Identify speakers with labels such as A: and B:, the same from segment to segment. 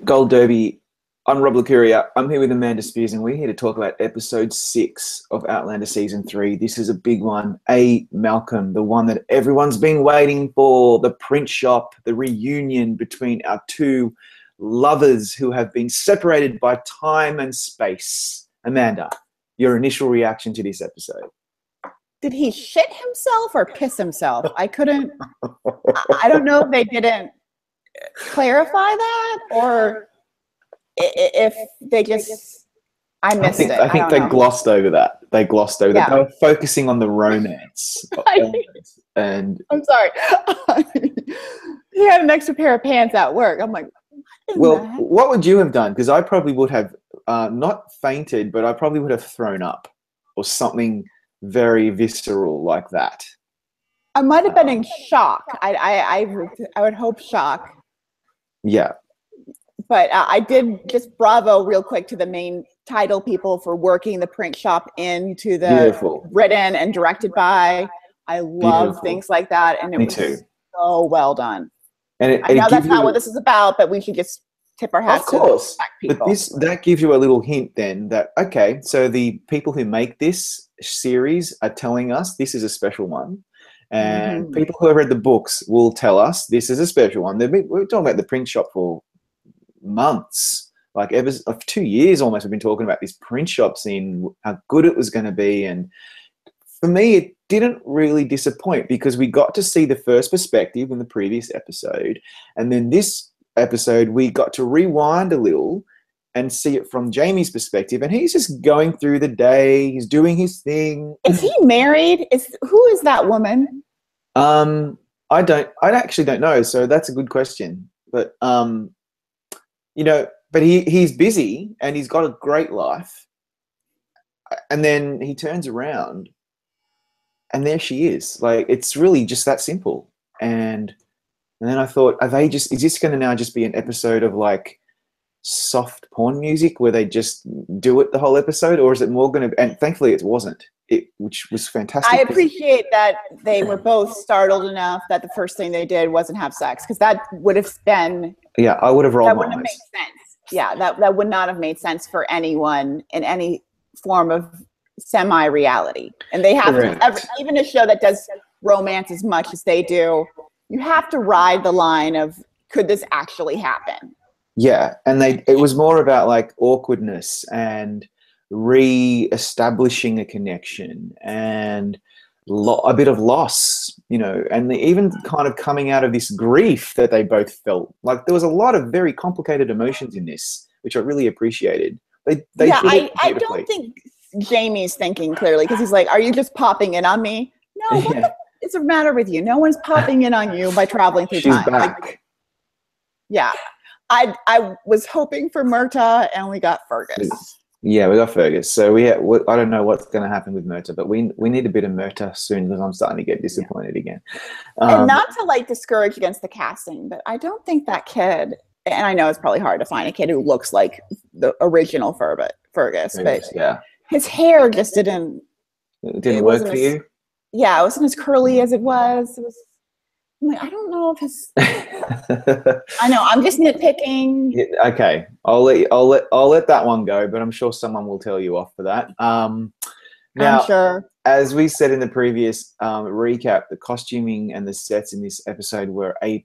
A: Gold Derby. I'm Rob Licuria. I'm here with Amanda Spears, and we're here to talk about episode 6 of Outlander season 3. This is a big one. Malcolm, the one that everyone's been waiting for, the print shop, the reunion between our two lovers who have been separated by time and space. Amanda, your initial reaction to this episode?
B: Did he shit himself or piss himself? I don't know if they didn't clarify that or if they just, I missed it.
A: I think they glossed over that. They glossed over that. They were focusing on the romance. And
B: I'm sorry. He had an extra pair of pants at work. I'm like,
A: what would you have done? Because I probably would have not fainted, but I probably would have thrown up or something very visceral like that.
B: I might have been in shock. I would hope shock.
A: Yeah.
B: But I did just bravo real quick to the main title people for working the print shop into the written and directed by. I love things like that. And it was so well done.
A: And
B: I know that's not what this is about, but we should just tip our hats to the people.
A: But that gives you a little hint then that, okay, so the people who make this series are telling us this is a special one. And people who have read the books will tell us this is a special one. We're talking about the print shop for months, like 2 years almost. We've been talking about this print shop scene, how good it was going to be. And for me, it didn't really disappoint because we got to see the first perspective in the previous episode. And then this episode, we got to rewind a little and see it from Jamie's perspective. And he's just going through the day. He's doing his thing.
B: Is he married? Who is that woman?
A: I actually don't know. So that's a good question. But, but he's busy and he's got a great life. And then he turns around and there she is. Like, it's really just that simple. And then I thought, is this going to now just be an episode of like soft porn music where they just do it the whole episode? Or is it more going to, and thankfully it wasn't, which was fantastic.
B: I appreciate that they were both startled enough that the first thing they did wasn't have sex, because that would have been,
A: I would have rolled my eyes.
B: That wouldn't have made sense. Yeah, that would not have made sense for anyone in any form of semi-reality. And they have to, even a show that does romance as much as they do, you have to ride the line of, could this actually happen?
A: Yeah, and it was more about like awkwardness and re-establishing a connection and a bit of loss, and even kind of coming out of this grief that they both felt. Like, there was a lot of very complicated emotions in this, which I really appreciated. I
B: don't think Jamie's thinking clearly, because he's like, are you just popping in on me? No, what is the matter with you? No one's popping in on you by traveling through time.
A: She's back.
B: I was hoping for Myrta, and we got Fergus.
A: Yeah, we got Fergus. So I don't know what's going to happen with Myrta, but we need a bit of Myrta soon, because I'm starting to get disappointed again.
B: And not to like discourage against the casting, but I don't think that kid, and I know it's probably hard to find a kid who looks like the original Fergus, but his hair just didn't
A: work for you.
B: Yeah, it wasn't as curly as it was. I'm like, I don't know if his. I know, I'm just nitpicking.
A: Yeah, okay, I'll let that one go, but I'm sure someone will tell you off for that. Now,
B: I'm sure.
A: As we said in the previous recap, the costuming and the sets in this episode were A+.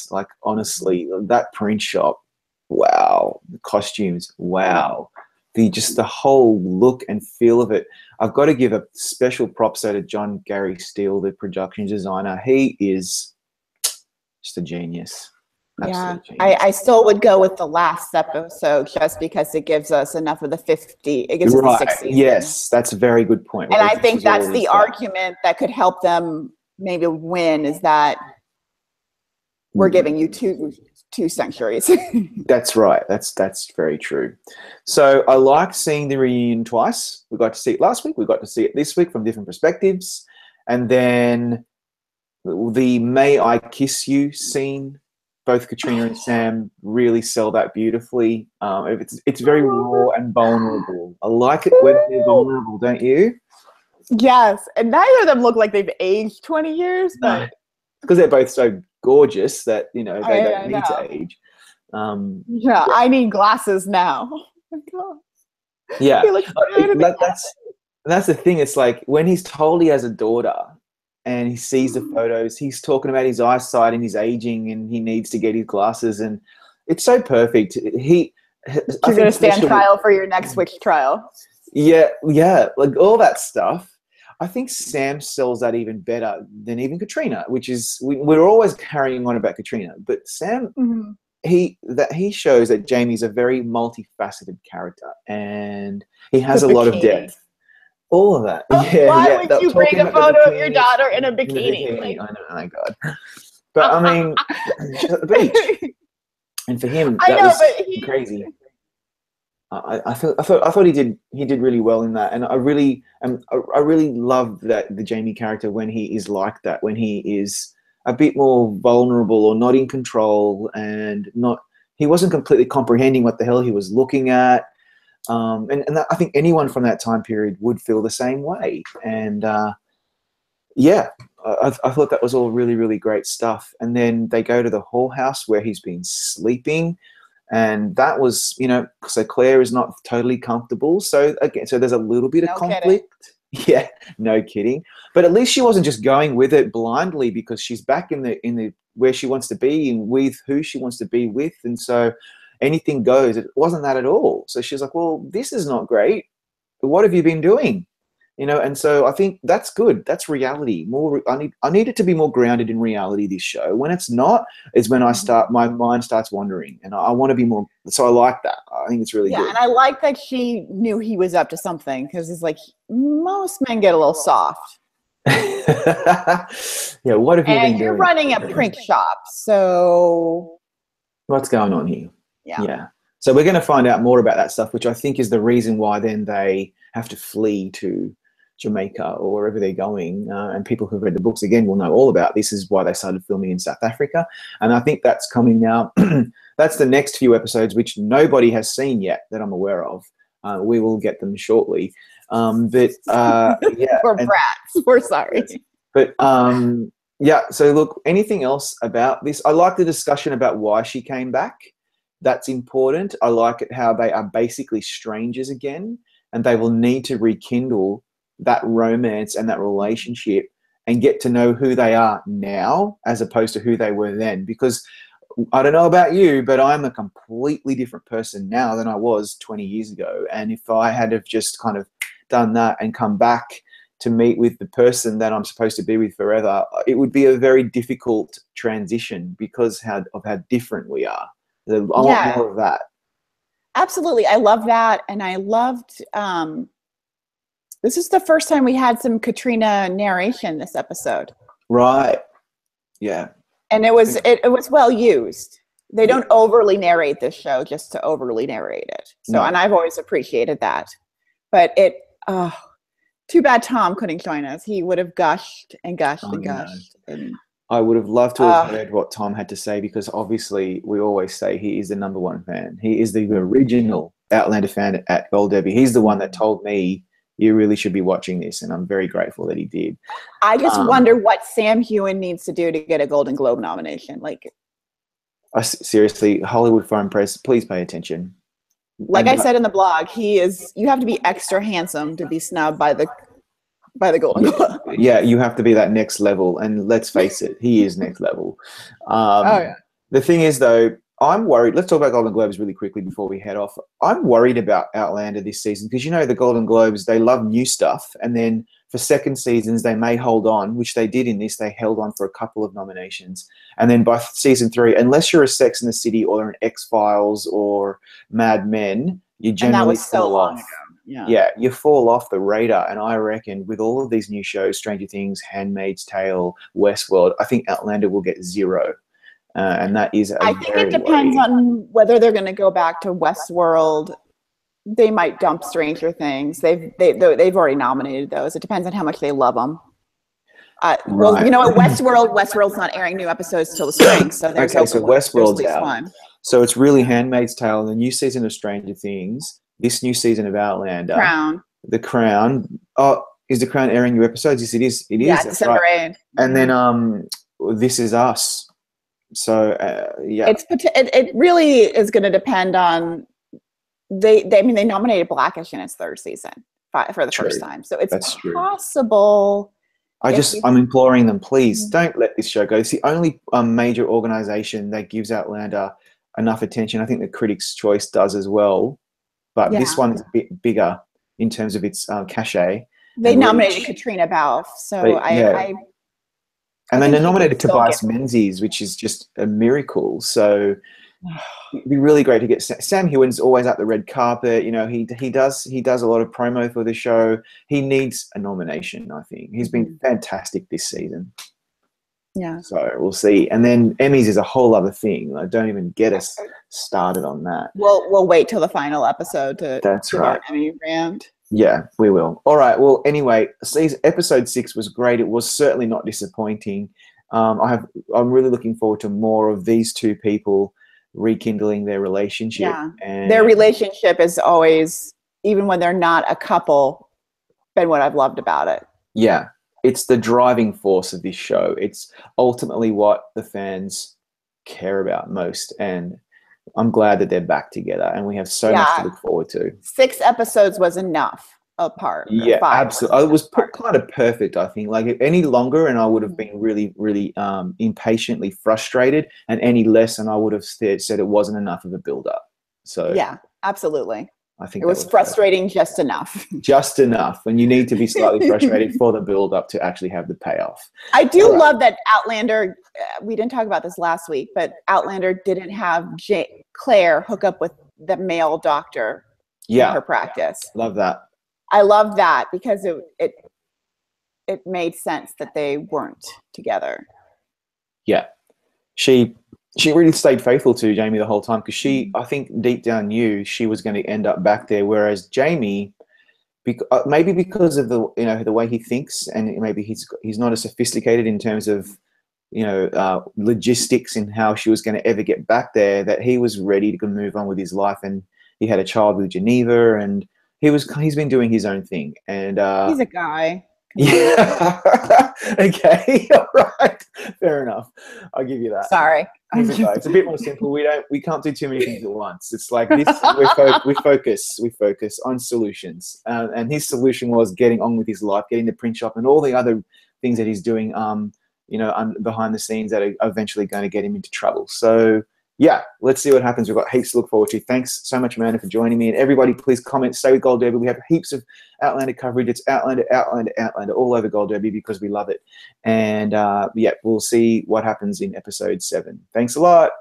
A: Like, honestly, that print shop, wow. The costumes, wow. The whole look and feel of it. I've got to give a special props to John Gary Steele, the production designer. He is just a genius.
B: Yeah, I still would go with the last episode just because it gives us enough of the 50. It gives us the 60s.
A: Yes, that's a very good point.
B: And I think that's the argument that could help them maybe win, is that we're giving you two centuries.
A: That's right. That's very true. So I like seeing the reunion twice. We got to see it last week. We got to see it this week from different perspectives. And then the "May I Kiss You" scene, both Katrina and Sam really sell that beautifully. It's very raw and vulnerable. I like it when they're vulnerable, don't you?
B: Yes, and neither of them look like they've aged 20 years, but
A: because they're both so gorgeous that they don't need to age.
B: Yeah, I need glasses now. Oh my God.
A: Yeah,
B: He looks good in the
A: that's the thing. It's like when he's told he has a daughter and he sees the photos, he's talking about his eyesight and his aging, and he needs to get his glasses, and it's so perfect.
B: You're going to stand trial for your next witch trial.
A: Yeah, like all that stuff. I think Sam sells that even better than even Katrina, which is we're always carrying on about Katrina, but Sam. He shows that Jamie's a very multifaceted character, and he has a lot of depth. All of that.
B: Why would you bring a photo of your daughter in a bikini?
A: I know, oh my God. But I mean, at the beach, and for him, that was crazy. I thought he did really well in that, and I really love that the Jamie character when he is like that, when he is a bit more vulnerable or not in control, and he wasn't completely comprehending what the hell he was looking at. And I think anyone from that time period would feel the same way. And I thought that was all really, really great stuff. And then they go to the whorehouse where he's been sleeping. And that was, so Claire is not totally comfortable. So again, there's a little bit of conflict. Kidding. Yeah, no kidding. But at least she wasn't just going with it blindly, because she's back in the where she wants to be and with who she wants to be with, and so anything goes. It wasn't that at all. So she's like, "Well, this is not great. What have you been doing?" And so I think that's good. That's reality. I need it to be more grounded in reality, this show. When it's not, is when my mind starts wandering, and I want to be more. So I like that. I think it's really good.
B: Yeah, and I like that she knew he was up to something, because it's like most men get a little soft.
A: Yeah, what have you been doing?
B: You're running a print shop, so
A: what's going on here? Yeah. So we're going to find out more about that stuff, which I think is the reason why then they have to flee to Jamaica or wherever they're going. And people who've read the books, again, will know all about this. Is why they started filming in South Africa. And I think that's coming now. That's the next few episodes, which nobody has seen yet that I'm aware of. We will get them shortly. We're
B: brats. We're sorry.
A: But so look, anything else about this? I like the discussion about why she came back. That's important. I like it how they are basically strangers again, and they will need to rekindle that romance and that relationship and get to know who they are now as opposed to who they were then. Because I don't know about you, but I'm a completely different person now than I was 20 years ago. And if I had have just kind of done that and come back to meet with the person that I'm supposed to be with forever, it would be a very difficult transition because of how different we are. I want more of that.
B: Absolutely. I love that. And I loved, this is the first time we had some Katrina narration this episode.
A: Right. Yeah.
B: And it was well used. They don't overly narrate this show just to overly narrate it. So, and I've always appreciated that. But too bad Tom couldn't join us. He would have gushed and gushed and gushed. And
A: I would have loved to have heard what Tom had to say, because obviously we always say he is the #1 fan. He is the original Outlander fan at Gold Derby. He's the one that told me you really should be watching this, and I'm very grateful that he did.
B: I just wonder what Sam Heughan needs to do to get a Golden Globe nomination.
A: Seriously, Hollywood Foreign Press, please pay attention.
B: Like I said in the blog, you have to be extra handsome to be snubbed by the Golden Globe.
A: Yeah, you have to be that next level, and let's face it, he is next level. The thing is, though, I'm worried. Let's talk about Golden Globes really quickly before we head off. I'm worried about Outlander this season because, the Golden Globes, they love new stuff, and then for second seasons, they may hold on, which they did in this. They held on for a couple of nominations. And then by season 3, unless you're a Sex and the City or an X-Files or Mad Men, you generally fall off. Yeah, you fall off the radar. And I reckon with all of these new shows, Stranger Things, Handmaid's Tale, Westworld, I think Outlander will get 0. And that is
B: I think it depends on whether they're going to go back to Westworld. They might dump Stranger Things. They've already nominated those. It depends on how much they love them. Well, you know what? Westworld's not airing new episodes till the spring, so there's
A: so Westworld's out. One. So it's really Handmaid's Tale, the new season of Stranger Things, this new season of Outlander, The Crown. Oh, is The Crown airing new episodes? Yes, it is. It is.
B: Yeah, December 8th.
A: And then This Is Us. So yeah,
B: it really is going to depend on they nominated Blackish in its third season for the first time, so it's possible.
A: I'm imploring them, please don't let this show go. It's the only major organization that gives Outlander enough attention. I think the Critics' Choice does as well, but this one's a bit bigger in terms of its cachet.
B: They nominated Katrina Balfe, so
A: and then they nominated Tobias Menzies, which is just a miracle. So it'd be really great to get Sam Heughan's always at the red carpet. You know, he does a lot of promo for the show. He needs a nomination, I think. He's been fantastic this season.
B: Yeah.
A: So we'll see. And then Emmys is a whole other thing. Like, don't even get us started on that.
B: We'll wait till the final episode to
A: That's right.
B: Emmy rant.
A: Yeah, we will. All right. Well, anyway, episode 6 was great. It was certainly not disappointing. I'm really looking forward to more of these two people rekindling their relationship.
B: Yeah. And their relationship is always, even when they're not a couple, been what I've loved about it.
A: Yeah. It's the driving force of this show. It's ultimately what the fans care about most. And I'm glad that they're back together, and we have so much to look forward to. 6
B: episodes was enough apart.
A: Yeah, absolutely. It was kind of perfect, I think. Like, if any longer, and I would have been really, really impatiently frustrated, and any less, and I would have said it wasn't enough of a build-up. So
B: yeah, absolutely.
A: I think
B: it was frustrating just enough.
A: Just enough, and you need to be slightly frustrated for the build-up to actually have the payoff.
B: I do love that Outlander. We didn't talk about this last week, but Outlander didn't have Claire hook up with the male doctor in her practice.
A: Love that.
B: I love that because it made sense that they weren't together.
A: Yeah, she really stayed faithful to Jamie the whole time, because I think deep down knew she was going to end up back there, whereas Jamie, maybe because of the way he thinks, and maybe he's not as sophisticated in terms of logistics and how she was going to ever get back there, that he was ready to move on with his life, and he had a child with Geneva, and he's been doing his own thing, and
B: he's a guy.
A: Yeah. Okay. All right. Fair enough. I'll give you that.
B: Sorry.
A: It's a bit more simple. We can't do too many things at once. It's like this. We focus on solutions. And his solution was getting on with his life, getting the print shop, and all the other things that he's doing. Behind the scenes that are eventually going to get him into trouble. So yeah, let's see what happens. We've got heaps to look forward to. Thanks so much, Amanda, for joining me. And everybody, please comment, stay with Gold Derby. We have heaps of Outlander coverage. It's Outlander all over Gold Derby, because we love it. And we'll see what happens in episode 7. Thanks a lot.